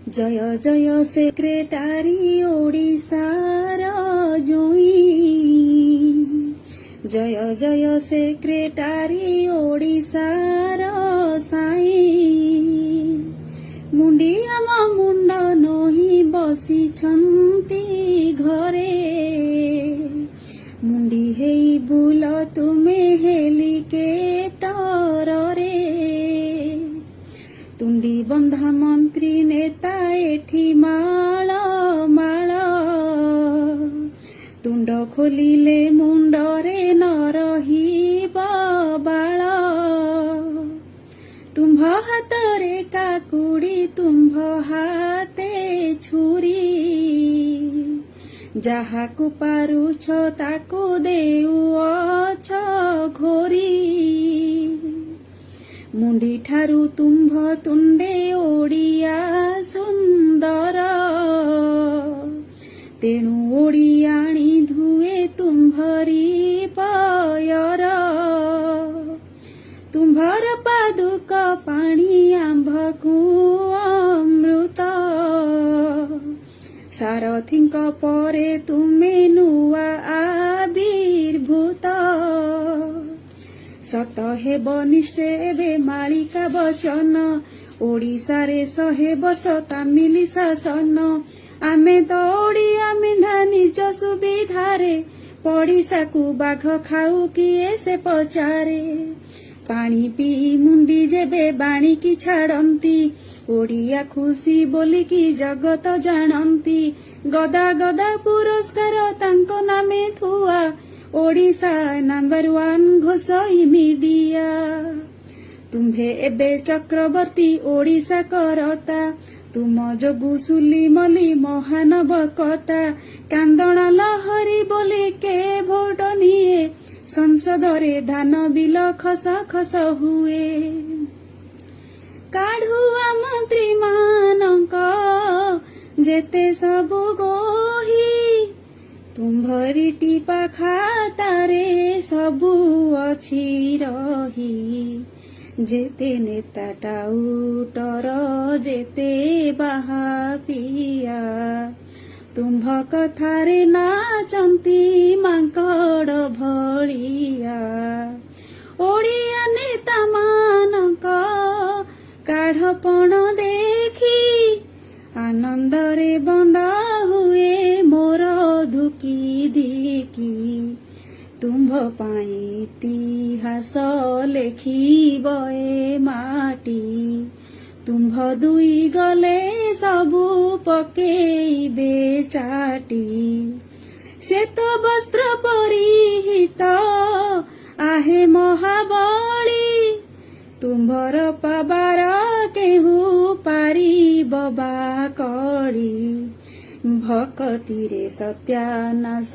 जय जय सेक्रेटारी ओडिशार जोई, जय जय सेक्रेटारी ओडिशार साई। मुंडिया मुंड नही बसिछन्ति घरे, मुंडी हेई बुल तुमे हेलिकेटर रे। तुंडी बंधा मंत्री नेता एठी माळ माळ, तुंड खोलिले मुंडरे न रहिब बाळ। तुम्भ हातरे काकुड़ी, तुम्भ हाते छुरी, जाहाकु पारुछ ताकु देउअछ घोरी। मुंडी ठारू तुम्भ तुंडे ओडिया सुंदर, तेणु ओडियाणी धुए तुम्भरी पयर। तुम्भर पादुक पाणी आंभकु अमृत, सारथिंक परे तुमे नुआ आविर्भूत। सत हेब निश्चय मालिका वचन, ओडिशा रे 100 वर्ष तामिली शासन। आमे तो ओडिया मेढा निज सुविधारे, पड़िशा को बाघ खाऊ किए से पचारे। पानी पी मुंडी जेबे बाणी की छाड़ती, ओडिया खुशी बोली की जगत जानती। गदा गदा पुरस्कार तांको नामे थुआ, ओडिशा नंबर 1 घोषई मीडिया। तुम्भे एबे चक्रवर्ती ओडिशा करता, तुम जोगु सुली मली महानव कथा। कांदणा लहरी बोली के भोट निये, संसद रे धान बिल खस खस हुए। काढ़ुआ मंत्री मानक जेते सबु गोही, तुम्भरी टिपा खातारे सबु अछि रही। जेते नेता टाउटर जेते बाहा पिया, तुम्भ कथारे नाचंती मांकड़ भलिया। ओडिया नेता मानक काढ़पण देखी, आनंदरे बंदा हुए मोर धुकी दिकी। तुम्भ पाई इतिहास लेखिब ए माटी, तुम्भ दुई गले सबु पकेइबे चाटी। श्वेत वस्त्र परिहित आहे महाबली, तुम्भर पाबार केहू पारिब बा कड़ी। भक्तिरे सत्यानाश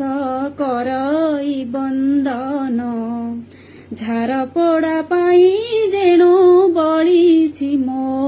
करई बंदन, झारपड़ा पाई जेणु बळिछि मो